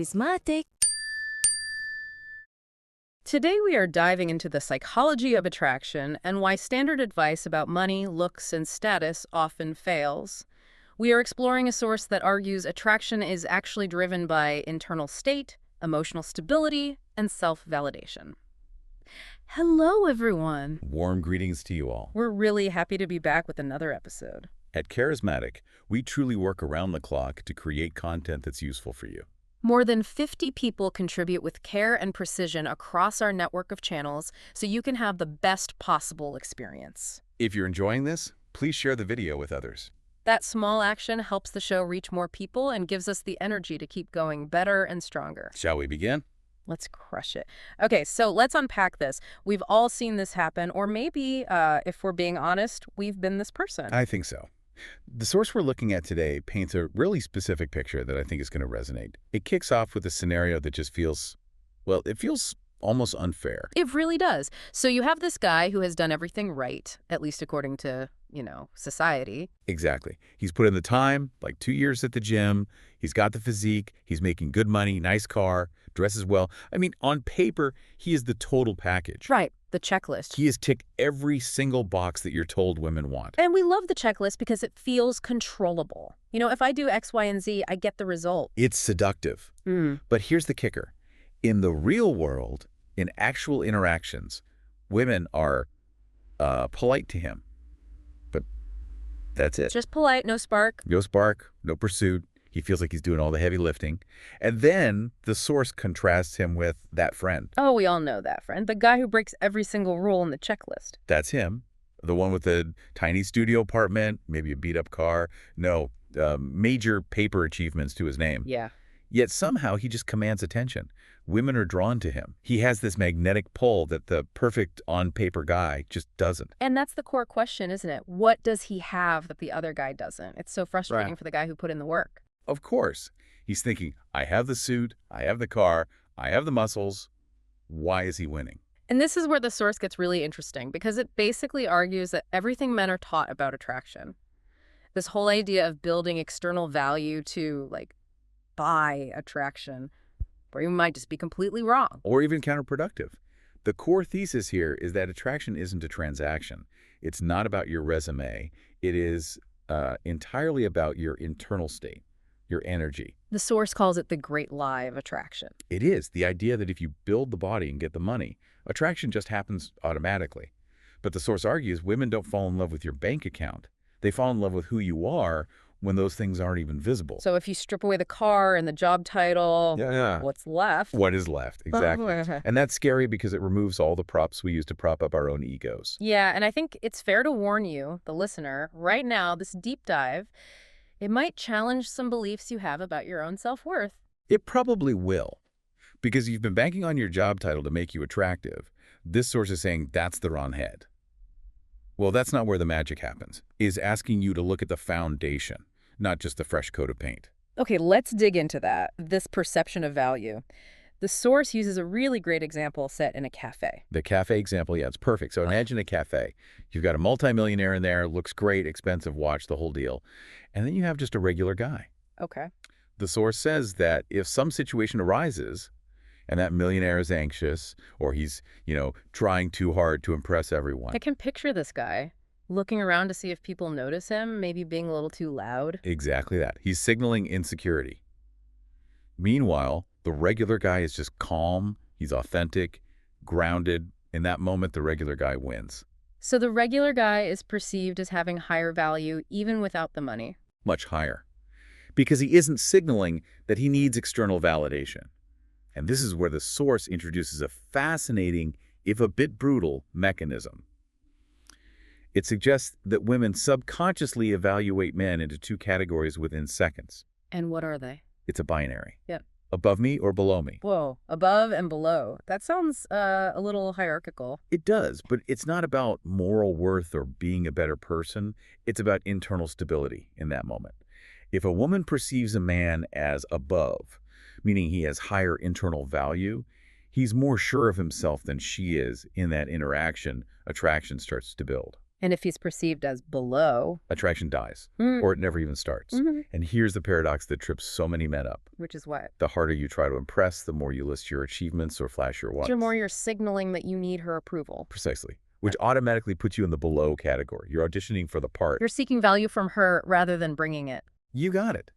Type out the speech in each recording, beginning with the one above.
Karizmatik. Today we are diving into the psychology of attraction and why standard advice about money, looks, and status often fails. We are exploring a source that argues attraction is actually driven by internal state, emotional stability, and self-validation. Hello, everyone. Warm greetings to you all. We're really happy to be back with another episode. At Karizmatik, we truly work around the clock to create content that's useful for you. More than 50 people contribute with care and precision across our network of channels so you can have the best possible experience. If you're enjoying this, please share the video with others. That small action helps the show reach more people and gives us the energy to keep going better and stronger. Shall we begin? Let's crush it. Okay, so let's unpack this. We've all seen this happen, or maybe, if we're being honest, we've been this person. I think so. The source we're looking at today paints a really specific picture that I think is going to resonate. It kicks off with a scenario that just feels, well, it feels almost unfair. It really does. So you have this guy who has done everything right, at least according to, society. Exactly. He's put in the time, like 2 years at the gym. He's got the physique. He's making good money, nice car, dresses well. I mean, on paper, he is the total package. Right, the checklist. He has ticked every single box that you're told women want. And we love the checklist because it feels controllable. If I do X, Y, and Z, I get the result. It's seductive. But here's the kicker. In the real world, in actual interactions, women are polite to him. But that's it. Just polite, no spark. No spark, no pursuit. He feels like he's doing all the heavy lifting. And then the source contrasts him with that friend. Oh, we all know that friend. The guy who breaks every single rule in the checklist. That's him. The one with the tiny studio apartment, maybe a beat-up car. No, major paper achievements to his name. Yeah. Yet somehow he just commands attention. Women are drawn to him. He has this magnetic pull that the perfect on-paper guy just doesn't. And that's the core question, isn't it? What does he have that the other guy doesn't? It's so frustrating for the guy who put in the work. Of course. He's thinking, I have the suit, I have the car, I have the muscles. Why is he winning? And this is where the source gets really interesting because it basically argues that everything men are taught about attraction, this whole idea of building external value to, buy attraction, or you might just be completely wrong. Or even counterproductive. The core thesis here is that attraction isn't a transaction. It's not about your resume. It is entirely about your internal state, your energy. The source calls it the great lie of attraction. It is the idea that if you build the body and get the money, attraction just happens automatically. But the source argues women don't fall in love with your bank account. They fall in love with who you are when those things aren't even visible. So if you strip away the car and the job title, what's left? What is left, exactly. And that's scary because it removes all the props we use to prop up our own egos. Yeah, and I think it's fair to warn you, the listener, right now, this deep dive, it might challenge some beliefs you have about your own self-worth. It probably will. Because you've been banking on your job title to make you attractive. This source is saying that's the wrong head. Well, that's not where the magic happens. It's asking you to look at the foundation, not just the fresh coat of paint. Okay, let's dig into that, this perception of value. The source uses a really great example set in a cafe. The cafe example, yeah, it's perfect. So imagine a cafe. You've got a multimillionaire in there, looks great, expensive watch, the whole deal. And then you have just a regular guy. Okay. The source says that if some situation arises, and that millionaire is anxious, or he's, trying too hard to impress everyone. I can picture this guy looking around to see if people notice him, maybe being a little too loud. Exactly that. He's signaling insecurity. Meanwhile, the regular guy is just calm, he's authentic, grounded. In that moment, the regular guy wins. So the regular guy is perceived as having higher value even without the money. Much higher. Because he isn't signaling that he needs external validation. And this is where the source introduces a fascinating, if a bit brutal, mechanism. It suggests that women subconsciously evaluate men into two categories within seconds. And what are they? It's a binary. Yep. Above me or below me. Whoa, above and below. That sounds a little hierarchical. It does, but it's not about moral worth or being a better person. It's about internal stability in that moment. If a woman perceives a man as above, meaning he has higher internal value, he's more sure of himself than she is in that interaction, attraction starts to build. And if he's perceived as below, Attraction dies, mm, or it never even starts. mhm, And here's the paradox that trips so many men up. which is what? The harder you try to impress, the more you list your achievements or flash your The more wants. you're signaling that you need her approval. Precisely. Which automatically puts you in the below category. You're auditioning for the part. You're seeking value from her rather than bringing it. You got it.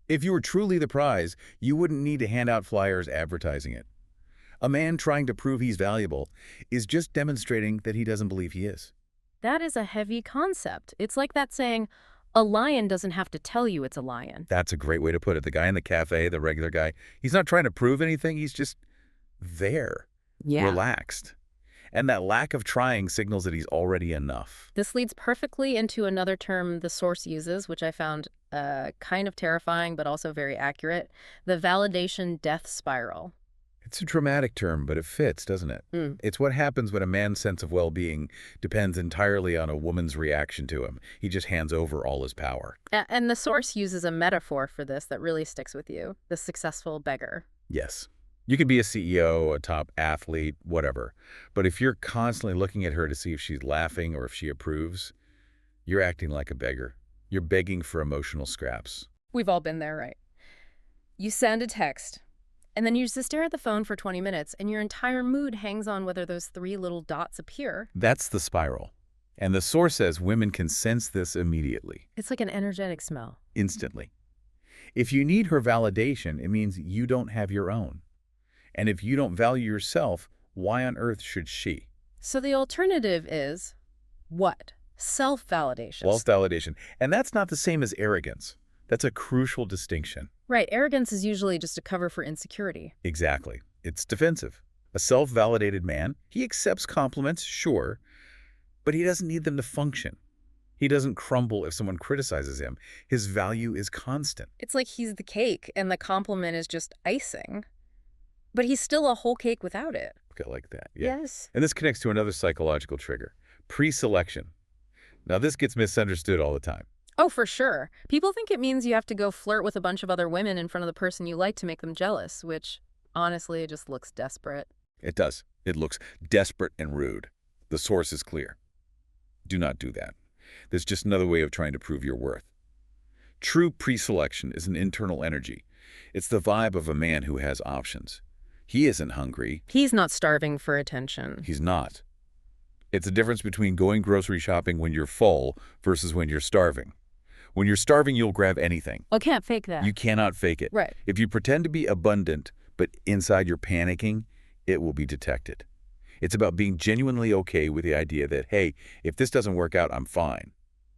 If you were truly the prize, you wouldn't need to hand out flyers advertising it. A man trying to prove he's valuable is just demonstrating that he doesn't believe he is. That is a heavy concept. It's like that saying, a lion doesn't have to tell you it's a lion. That's a great way to put it. The guy in the cafe, the regular guy, he's not trying to prove anything. He's just there, relaxed. And that lack of trying signals that he's already enough. This leads perfectly into another term the source uses, which I found kind of terrifying but also very accurate, the validation death spiral. It's a dramatic term, but it fits, doesn't it? Mm. It's what happens when a man's sense of well-being depends entirely on a woman's reaction to him. He just hands over all his power. And the source uses a metaphor for this that really sticks with you, the successful beggar. Yes. You could be a CEO, a top athlete, whatever. But if you're constantly looking at her to see if she's laughing or if she approves, you're acting like a beggar. You're begging for emotional scraps. We've all been there, right? You send a text, and then you just stare at the phone for 20 minutes, and your entire mood hangs on whether those three little dots appear. That's the spiral. And the source says women can sense this immediately, It's like an energetic smell. instantly. If you need her validation, it means you don't have your own. And if you don't value yourself, why on earth should she? So the alternative is what? Self-validation. Self-validation. And that's not the same as arrogance. That's a crucial distinction. Right, arrogance is usually just a cover for insecurity. Exactly. It's defensive. A self-validated man, he accepts compliments, sure, but he doesn't need them to function. He doesn't crumble if someone criticizes him. His value is constant. It's like he's the cake and the compliment is just icing. But he's still a whole cake without it. Okay, like that. Yeah. Yes. And this connects to another psychological trigger, pre-selection. Now, this gets misunderstood all the time. Oh, for sure. People think it means you have to go flirt with a bunch of other women in front of the person you like to make them jealous, which, honestly, it just looks desperate. It does. It looks desperate and rude. The source is clear. Do not do that. There's just another way of trying to prove your worth. True pre-selection is an internal energy. It's the vibe of a man who has options. He isn't hungry. He's not starving for attention. He's not. It's the difference between going grocery shopping when you're full versus when you're starving. When you're starving, you'll grab anything. Oh, can't fake that. You cannot fake it. Right. If you pretend to be abundant, but inside you're panicking, it will be detected. It's about being genuinely okay with the idea that, hey, if this doesn't work out, I'm fine.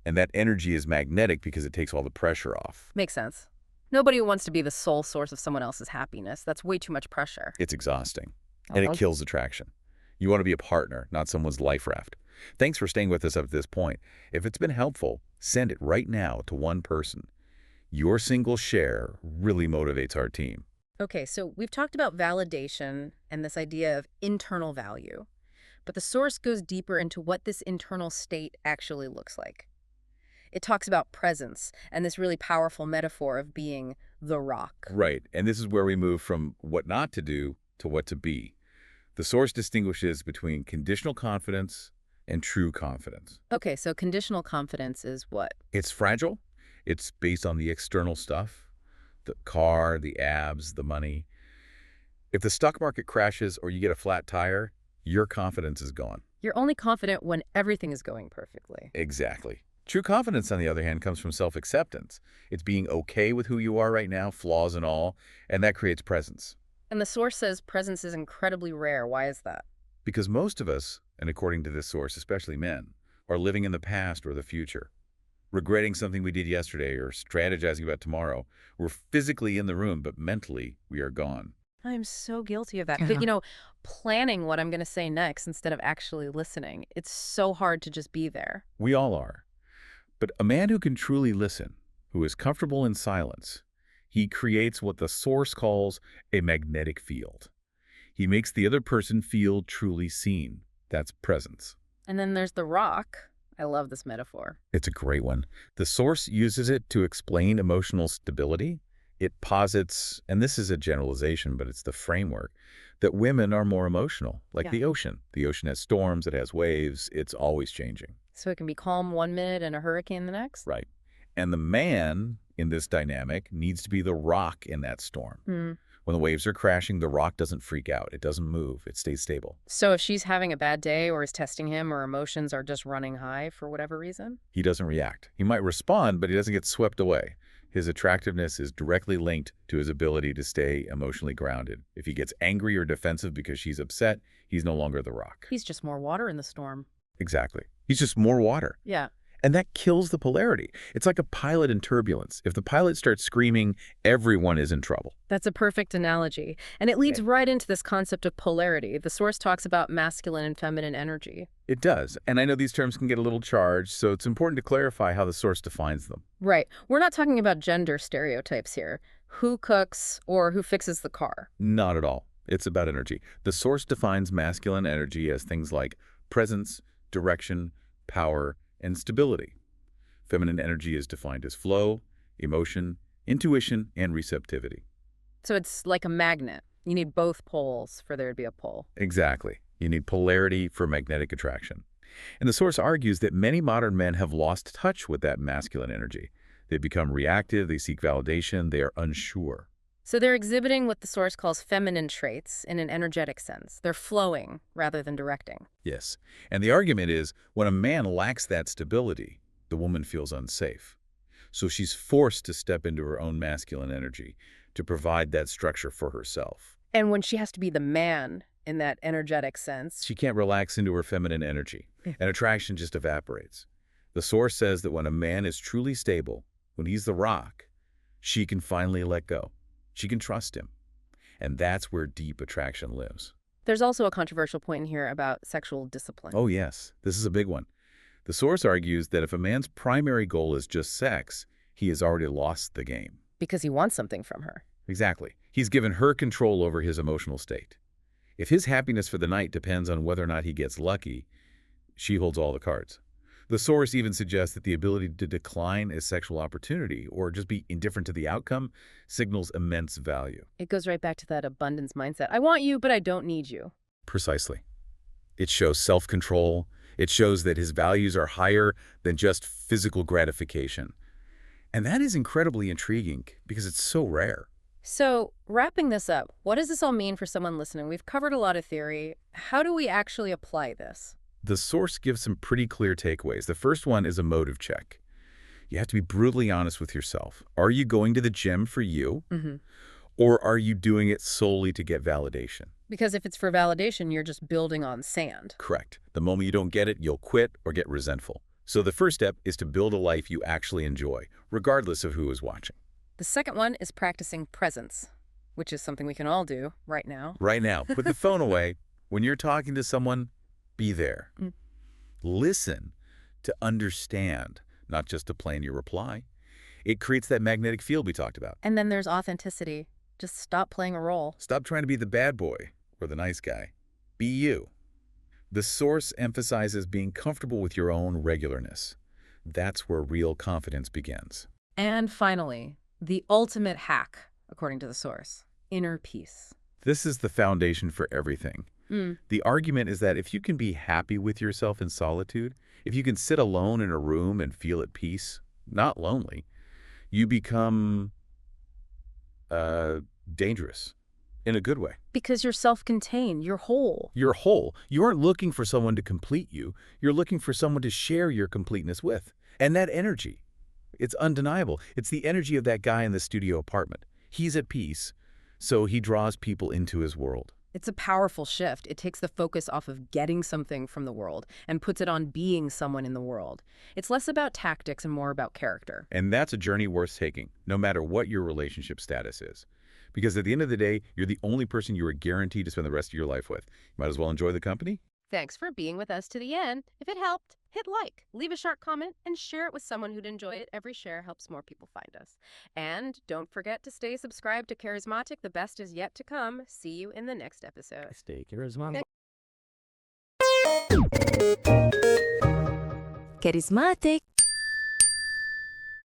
And that energy is magnetic because it takes all the pressure off. Makes sense. Nobody wants to be the sole source of someone else's happiness. That's way too much pressure. It's exhausting, and it kills attraction. You want to be a partner, not someone's life raft. Thanks for staying with us up to this point. If it's been helpful, send it right now to one person. Your single share really motivates our team. Okay, so we've talked about validation and this idea of internal value, but the source goes deeper into what this internal state actually looks like. It talks about presence and this really powerful metaphor of being the rock. Right, and this is where we move from what not to do to what to be. The source distinguishes between conditional confidence and true confidence. Okay, so conditional confidence is what? It's fragile. It's based on the external stuff, the car, the abs, the money. If the stock market crashes or you get a flat tire, your confidence is gone. You're only confident when everything is going perfectly. Exactly. True confidence, on the other hand, comes from self-acceptance. It's being okay with who you are right now, flaws and all, and that creates presence. And the source says presence is incredibly rare. Why is that? Because most of us, and according to this source, especially men, are living in the past or the future, regretting something we did yesterday or strategizing about tomorrow. We're physically in the room, but mentally we are gone. I'm so guilty of that. But, planning what I'm going to say next instead of actually listening, it's so hard to just be there. We all are. But a man who can truly listen, who is comfortable in silence, he creates what the source calls a magnetic field. He makes the other person feel truly seen. That's presence. And then there's the rock. I love this metaphor. It's a great one. The source uses it to explain emotional stability. It posits, and this is a generalization, but it's the framework, that women are more emotional, like the ocean. The ocean has storms, it has waves, it's always changing. So it can be calm one minute and a hurricane the next? Right. And the man in this dynamic needs to be the rock in that storm. Hmm. When the waves are crashing, the rock doesn't freak out. It doesn't move. It stays stable. So if she's having a bad day or is testing him or emotions are just running high for whatever reason? He doesn't react. He might respond, but he doesn't get swept away. His attractiveness is directly linked to his ability to stay emotionally grounded. If he gets angry or defensive because she's upset, he's no longer the rock. He's just more water in the storm. Exactly. He's just more water. Yeah. And that kills the polarity. It's like a pilot in turbulence. If the pilot starts screaming, everyone is in trouble. That's a perfect analogy. And it leads right into this concept of polarity. The source talks about masculine and feminine energy. It does. And I know these terms can get a little charged, so it's important to clarify how the source defines them. Right. We're not talking about gender stereotypes here. Who cooks or who fixes the car? Not at all. It's about energy. The source defines masculine energy as things like presence, direction, power, and stability. Feminine energy is defined as flow, emotion, intuition, and receptivity. So it's like a magnet. You need both poles for there to be a pole. Exactly. You need polarity for magnetic attraction. And the source argues that many modern men have lost touch with that masculine energy. They become reactive, they seek validation, they are unsure. So they're exhibiting what the source calls feminine traits in an energetic sense. They're flowing rather than directing. Yes. And the argument is, when a man lacks that stability, the woman feels unsafe. So she's forced to step into her own masculine energy to provide that structure for herself. And when she has to be the man in that energetic sense, She can't relax into her feminine energy, and attraction just evaporates. The source says that when a man is truly stable, when he's the rock, she can finally let go. She can trust him. And that's where deep attraction lives. there's also a controversial point in here about sexual discipline. Oh, yes. This is a big one. The source argues that if a man's primary goal is just sex, he has already lost the game. Because he wants something from her. Exactly. He's given her control over his emotional state. If his happiness for the night depends on whether or not he gets lucky, she holds all the cards. The source even suggests that the ability to decline a sexual opportunity or just be indifferent to the outcome signals immense value. It goes right back to that abundance mindset. I want you, but I don't need you. Precisely. It shows self-control. It shows that his values are higher than just physical gratification. And that is incredibly intriguing because it's so rare. So, wrapping this up, what does this all mean for someone listening? We've covered a lot of theory. How do we actually apply this? The source gives some pretty clear takeaways. The first one is a motive check. You have to be brutally honest with yourself. Are you going to the gym for you? Or are you doing it solely to get validation? Because if it's for validation, you're just building on sand. Correct. The moment you don't get it, you'll quit or get resentful. So the first step is to build a life you actually enjoy, regardless of who is watching. The second one is practicing presence, which is something we can all do right now. Right now, put the phone away. When you're talking to someone, be there. Listen to understand, not just to plan your reply. It creates that magnetic field we talked about. And then there's authenticity. Just stop playing a role. Stop trying to be the bad boy or the nice guy. Be you. The source emphasizes being comfortable with your own regularness. That's where real confidence begins. And finally, the ultimate hack, according to the source, inner peace. This is the foundation for everything. The argument is that if you can be happy with yourself in solitude, if you can sit alone in a room and feel at peace, not lonely, you become dangerous in a good way. Because you're self-contained, you're whole. You're whole. You aren't looking for someone to complete you. You're looking for someone to share your completeness with. And that energy, it's undeniable. It's the energy of that guy in the studio apartment. He's at peace, so he draws people into his world. It's a powerful shift. It takes the focus off of getting something from the world and puts it on being someone in the world. It's less about tactics and more about character. And that's a journey worth taking, no matter what your relationship status is. Because at the end of the day, you're the only person you are guaranteed to spend the rest of your life with. You might as well enjoy the company. Thanks for being with us to the end. If it helped, hit like, leave a sharp comment, and share it with someone who'd enjoy it. Every share helps more people find us. And don't forget to stay subscribed to Karizmatik. The best is yet to come. See you in the next episode. Stay charismatic. Karizmatik.